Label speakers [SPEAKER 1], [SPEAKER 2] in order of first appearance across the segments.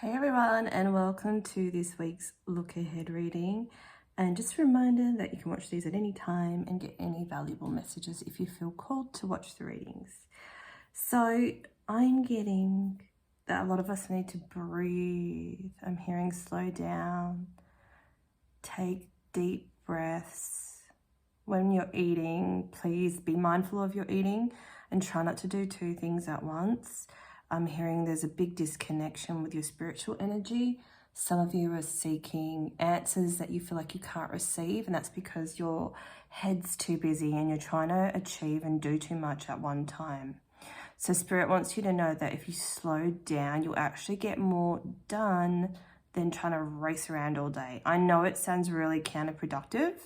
[SPEAKER 1] Hey everyone, and welcome to this week's look ahead reading. And just a reminder that you can watch these at any time and get any valuable messages if you feel called to watch the readings. So I'm getting that a lot of us need to breathe. I'm hearing slow down, take deep breaths. When you're eating, please be mindful of your eating and try not to do two things at once. I'm hearing there's a big disconnection with your spiritual energy. Some of you are seeking answers that you feel like you can't receive, and that's because your head's too busy and you're trying to achieve and do too much at one time. So Spirit wants you to know that if you slow down, you'll actually get more done than trying to race around all day. I know it sounds really counterproductive,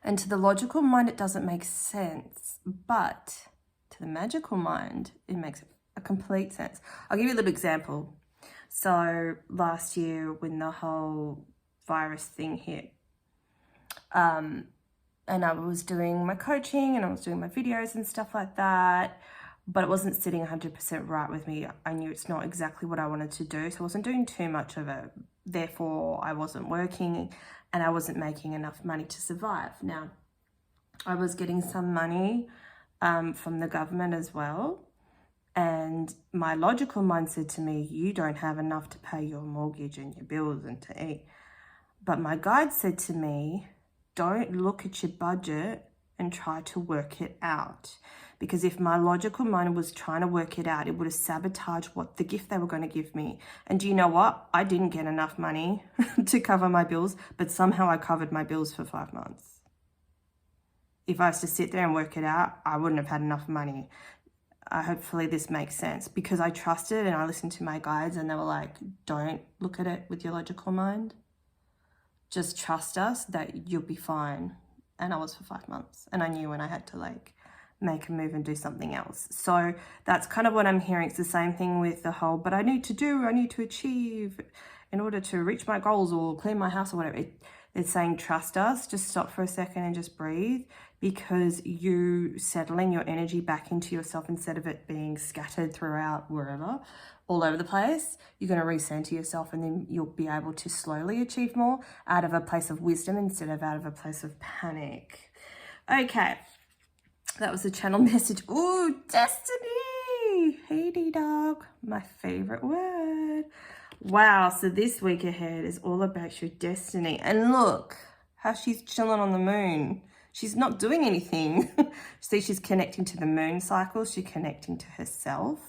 [SPEAKER 1] and to the logical mind, it doesn't make sense, but to the magical mind, it makes a complete sense. I'll give you a little example. So last year when the whole virus thing hit, and I was doing my coaching and I was doing my videos and stuff like that, but it wasn't sitting 100% right with me. I knew it's not exactly what I wanted to do, so I wasn't doing too much of it. Therefore, I wasn't working and I wasn't making enough money to survive. Now, I was getting some money from the government as well. And my logical mind said to me, you don't have enough to pay your mortgage and your bills and to eat. But my guide said to me, don't look at your budget and try to work it out. Because if my logical mind was trying to work it out, it would have sabotaged what the gift they were going to give me. And do you know what? I didn't get enough money to cover my bills, but somehow I covered my bills for 5 months. If I was to sit there and work it out, I wouldn't have had enough money. Hopefully this makes sense, because I trusted and I listened to my guides and they were like, don't look at it with your logical mind. Just trust us that you'll be fine. And I was for 5 months and I knew when I had to make a move and do something else. So that's kind of what I'm hearing. It's the same thing with the whole, but I need to achieve in order to reach my goals or clean my house or whatever. It's saying, trust us, just stop for a second and just breathe, because you settling your energy back into yourself instead of it being scattered throughout wherever, all over the place, you're going to recenter yourself, and then you'll be able to slowly achieve more out of a place of wisdom instead of out of a place of panic. Okay, that was the channel message. Ooh, destiny! Hey, dog, my favorite word. Wow, so this week ahead is all about your destiny. And look how she's chilling on the moon. She's not doing anything. See, she's connecting to the moon cycle. She's connecting to herself.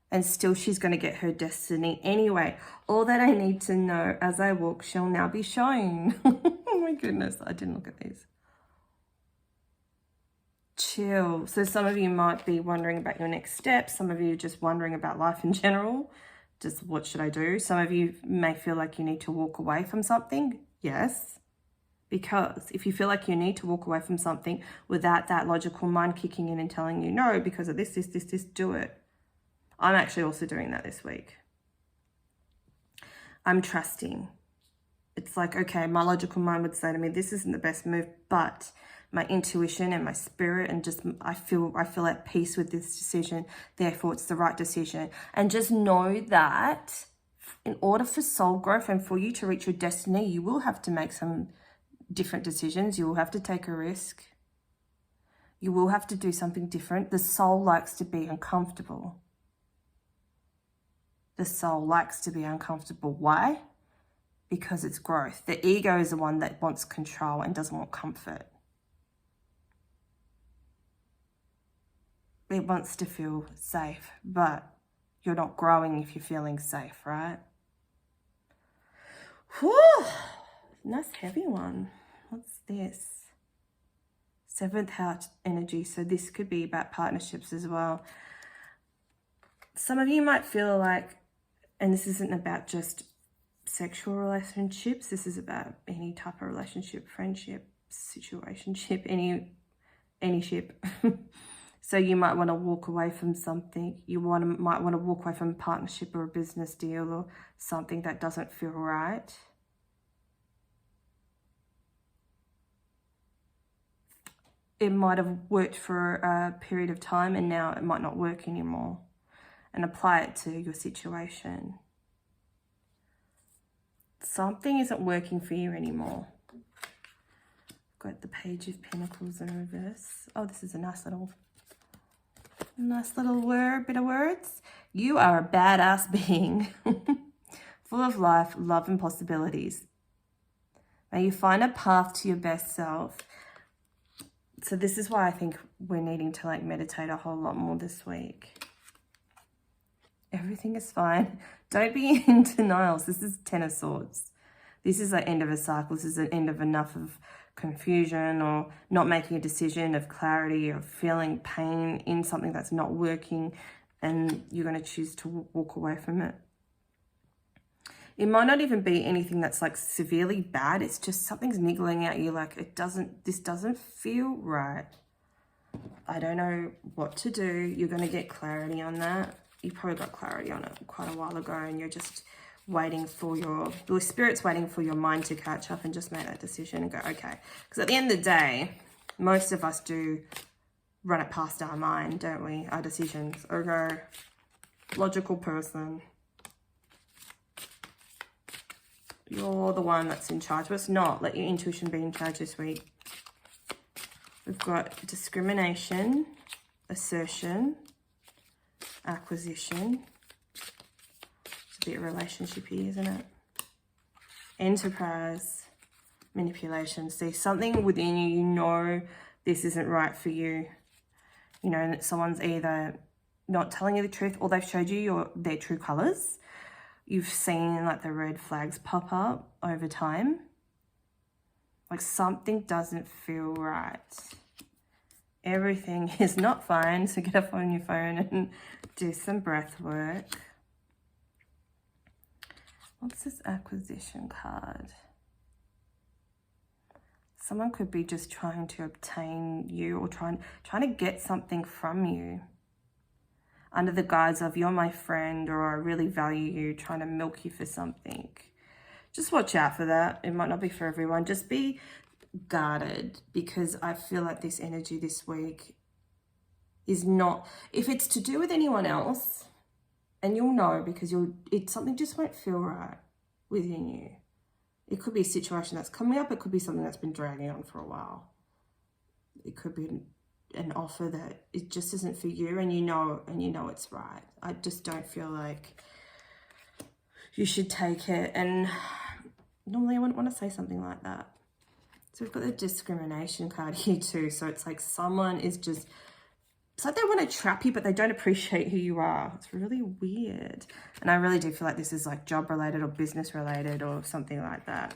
[SPEAKER 1] And still she's going to get her destiny anyway. All that I need to know as I walk shall now be shown. Oh my goodness, I didn't look at these. Chill. So some of you might be wondering about your next steps. Some of you are just wondering about life in general. Just what should I do? Some of you may feel like you need to walk away from something. Yes. Because if you feel like you need to walk away from something without that logical mind kicking in and telling you, no, because of this, do it. I'm actually also doing that this week. I'm trusting. It's like, okay, my logical mind would say to me, this isn't the best move, but my intuition and my spirit and just I feel at peace with this decision, therefore it's the right decision. And just know that in order for soul growth and for you to reach your destiny, you will have to make some different decisions. You will have to take a risk. You will have to do something different. The soul likes to be uncomfortable. The soul likes to be uncomfortable. Why? Because it's growth. The ego is the one that wants control and doesn't want comfort. It wants to feel safe, but you're not growing if you're feeling safe, right? Whew, nice heavy one. What's this? 7th house energy. So this could be about partnerships as well. Some of you might feel like, and this isn't about just sexual relationships, this is about any type of relationship, friendship, situationship, any ship. So you might want to walk away from something. You might want to walk away from a partnership or a business deal or something that doesn't feel right. It might have worked for a period of time and now it might not work anymore. and apply it to your situation. Something isn't working for you anymore. Got the Page of Pentacles in reverse. Oh, this is a nice little bit of words. You are a badass being, full of life, love, and possibilities. May you find a path to your best self. So this is why I think we're needing to like meditate a whole lot more this week. Everything is fine. Don't be in denials. This is Ten of Swords. This is the end of a cycle. This is the end of enough of confusion or not making a decision, of clarity, of feeling pain in something that's not working, and you're going to choose to walk away from it. It might not even be anything that's like severely bad. It's just something's niggling at you like this doesn't feel right. I don't know what to do. You're going to get clarity on that. You probably got clarity on it quite a while ago, and you're just waiting for your spirit's waiting for your mind to catch up and just make that decision and go, okay. Because at the end of the day, most of us do run it past our mind, don't we? Our decisions. Or go, logical person, you're the one that's in charge. But it's not. Let your intuition be in charge this week. We've got discrimination, assertion, acquisition. It's a bit relationship-y, isn't it? Enterprise, manipulation. See, something within you, you know this isn't right for you. You know, that someone's either not telling you the truth or they've showed you their true colours. You've seen like the red flags pop up over time. Like something doesn't feel right. Everything is not fine, so get up on your phone and do some breath work. What's this acquisition card? Someone could be just trying to obtain you or trying to get something from you under the guise of you're my friend or I really value you, trying to milk you for something. Just watch out for that. It might not be for everyone. Just be guarded, because I feel like this energy this week is not, if it's to do with anyone else, and you'll know because something just won't feel right within you. It could be a situation that's coming up. It could be something that's been dragging on for a while. It could be an offer that it just isn't for you, and you know it's right. I just don't feel like you should take it. And normally I wouldn't want to say something like that. So we've got the discrimination card here too. So it's like someone is just, it's like they want to trap you, but they don't appreciate who you are. It's really weird. And I really do feel like this is like job related or business related or something like that.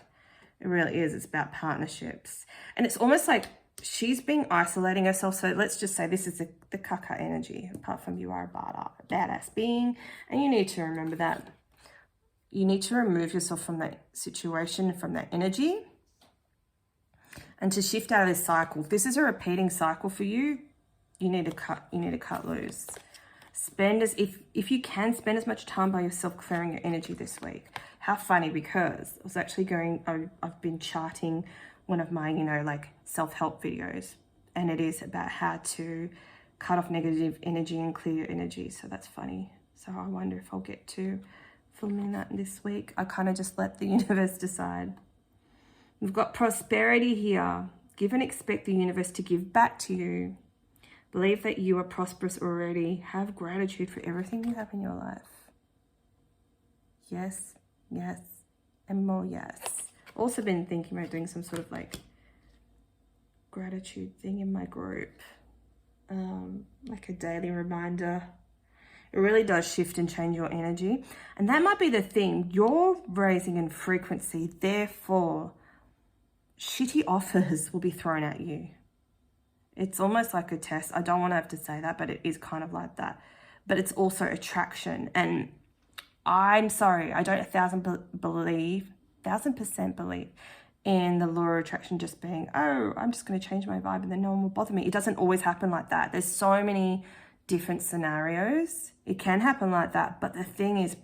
[SPEAKER 1] It really is. It's about partnerships. And it's almost like she's being isolating herself. So let's just say this is the caca energy. Apart from you are a badass being. And you need to remember that. You need to remove yourself from that situation, from that energy. And to shift out of this cycle. If this is a repeating cycle for you, you need to cut loose. If you can, spend as much time by yourself clearing your energy this week. How funny, because I was actually I've been charting one of my, like self-help videos, and it is about how to cut off negative energy and clear your energy. So that's funny. So I wonder if I'll get to filming that this week. I kind of just let the universe decide. We've got prosperity here. Give and expect the universe to give back to you. Believe that you are prosperous already. Have gratitude for everything you have in your life. Yes, yes, and more yes. Also been thinking about doing some sort of like gratitude thing in my group. Like a daily reminder. It really does shift and change your energy. And that might be the thing. You're raising in frequency, therefore shitty offers will be thrown at you. It's almost like a test. I don't want to have to say that, but it is kind of like that. But it's also attraction. And I'm sorry, I don't 1000% believe in the law of attraction just being, oh, I'm just going to change my vibe and then no one will bother me. It doesn't always happen like that. There's so many different scenarios. It can happen like that. But the thing is,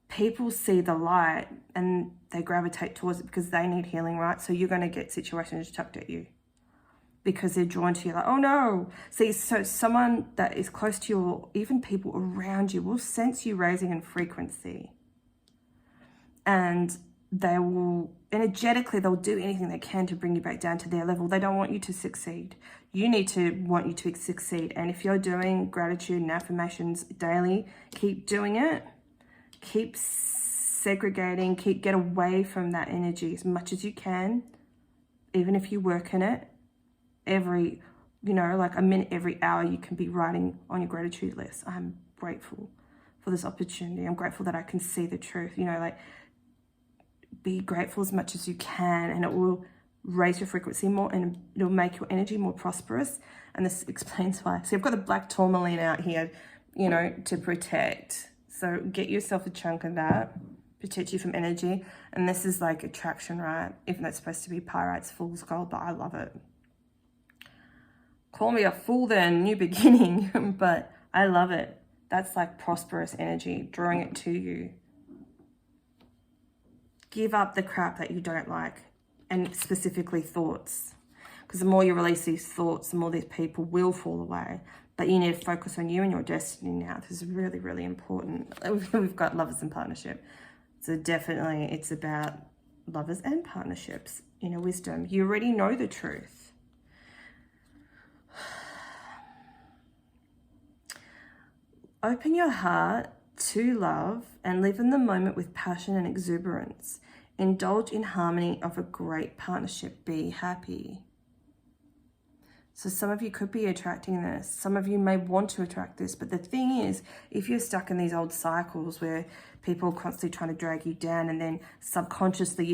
[SPEAKER 1] people see the light and they gravitate towards it because they need healing, right? So you're going to get situations chucked at you. because they're drawn to you, like, oh no. See, so someone that is close to you, or even people around you, will sense you raising in frequency. And they will, energetically, they'll do anything they can to bring you back down to their level. They don't want you to succeed. You need to want you to succeed. And if you're doing gratitude and affirmations daily, keep doing it. Keep segregating, get away from that energy as much as you can. Even if you work in it, every, like a minute every hour, you can be writing on your gratitude list. I'm grateful for this opportunity. I'm grateful that I can see the truth. Like, be grateful as much as you can, and it will raise your frequency more, and it'll make your energy more prosperous. And this explains why. So I've got the black tourmaline out here, to protect. So get yourself a chunk of that, protect you from energy. And this is like attraction, right? Even though it's supposed to be pyrite's fool's gold, but I love it. Call me a fool then, new beginning, but I love it. That's like prosperous energy, drawing it to you. Give up the crap that you don't like, and specifically thoughts. Because the more you release these thoughts, the more these people will fall away. But you need to focus on you and your destiny now. This is really, really important. We've got lovers and partnership. So definitely it's about lovers and partnerships, inner wisdom. You already know the truth. Open your heart to love and live in the moment with passion and exuberance. Indulge in harmony of a great partnership. Be happy. So some of you could be attracting this. Some of you may want to attract this. But the thing is, if you're stuck in these old cycles where people are constantly trying to drag you down, and then subconsciously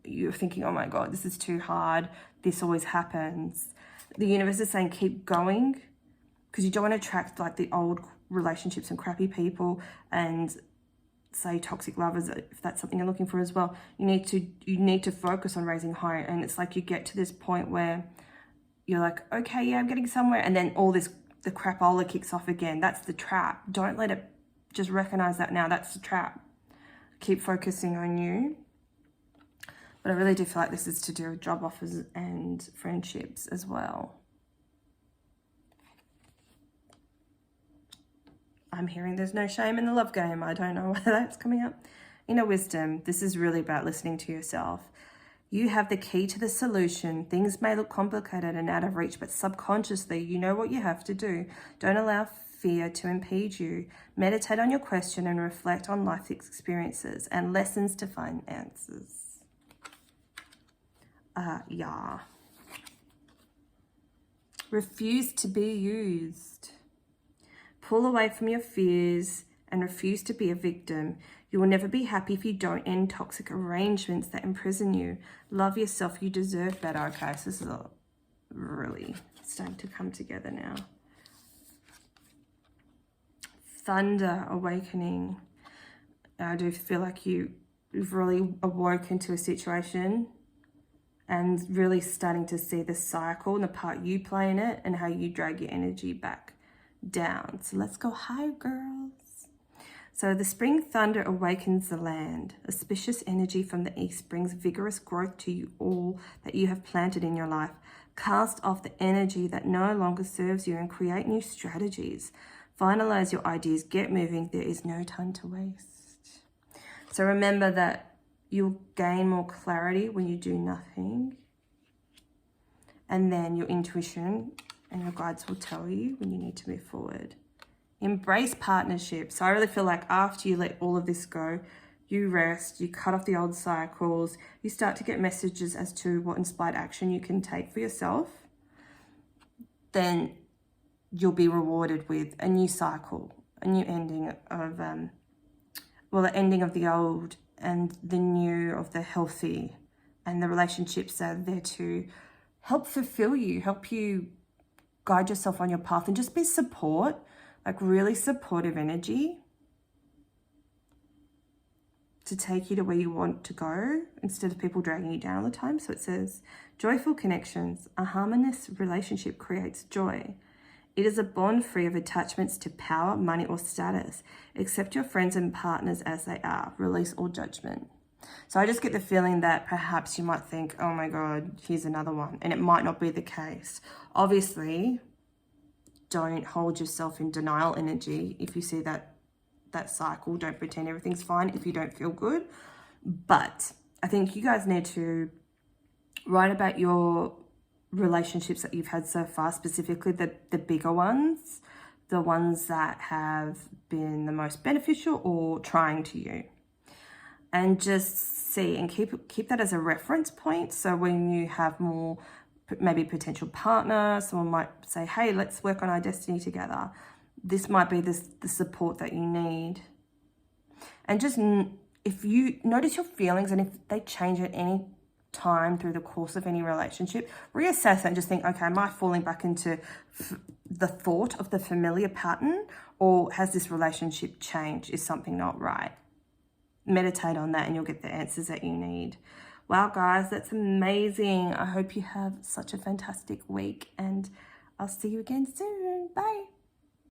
[SPEAKER 1] you're thinking, oh my God, this is too hard. This always happens. The universe is saying keep going, because you don't want to attract like the old relationships and crappy people and say toxic lovers, if that's something you're looking for as well. You need to focus on raising higher. And it's like you get to this point where you're like, okay, yeah, I'm getting somewhere, and then the crapola kicks off again. That's the trap. Don't let it, just recognize that now. That's the trap. Keep focusing on you. But I really do feel like this is to do with job offers and friendships as well. I'm hearing there's no shame in the love game. I don't know why that's coming up. Inner wisdom. This is really about listening to yourself. You have the key to the solution. Things may look complicated and out of reach, but subconsciously, you know what you have to do. Don't allow fear to impede you. Meditate on your question and reflect on life's experiences and lessons to find answers. Yeah. Refuse to be used. Pull away from your fears and refuse to be a victim. You will never be happy if you don't end toxic arrangements that imprison you. Love yourself. You deserve better. Okay, so this is really starting to come together now. Thunder awakening. I do feel like you've really awoken to a situation and really starting to see the cycle and the part you play in it and how you drag your energy back down. So let's go higher, girls. So the spring thunder awakens the land. Auspicious energy from the east brings vigorous growth to you all that you have planted in your life. Cast off the energy that no longer serves you and create new strategies. Finalize your ideas. Get moving. There is no time to waste. So remember that you'll gain more clarity when you do nothing. And then your intuition and your guides will tell you when you need to move forward. Embrace partnerships. So I really feel like after you let all of this go, you rest, you cut off the old cycles, you start to get messages as to what inspired action you can take for yourself, then you'll be rewarded with a new cycle, a new ending of, the ending of the old and the new of the healthy, and the relationships that are there to help fulfill you, help you guide yourself on your path, and just be support. Like really supportive energy to take you to where you want to go instead of people dragging you down all the time. So it says, joyful connections. A harmonious relationship creates joy. It is a bond free of attachments to power, money, or status. Accept your friends and partners as they are. Release all judgment. So I just get the feeling that perhaps you might think, oh my God, here's another one. And it might not be the case. Obviously, don't hold yourself in denial energy. If you see that cycle, don't pretend everything's fine if you don't feel good. But I think you guys need to write about your relationships that you've had so far, specifically the bigger ones, the ones that have been the most beneficial or trying to you. And just see and keep that as a reference point. So when you have more, maybe potential partner, someone might say, hey, let's work on our destiny together. This might be the support that you need. And just if you notice your feelings and if they change at any time through the course of any relationship, reassess and just think, okay, am I falling back into the thought of the familiar pattern, or has this relationship changed? Is something not right? Meditate on that and you'll get the answers that you need. Wow, guys, that's amazing. I hope you have such a fantastic week, and I'll see you again soon. Bye.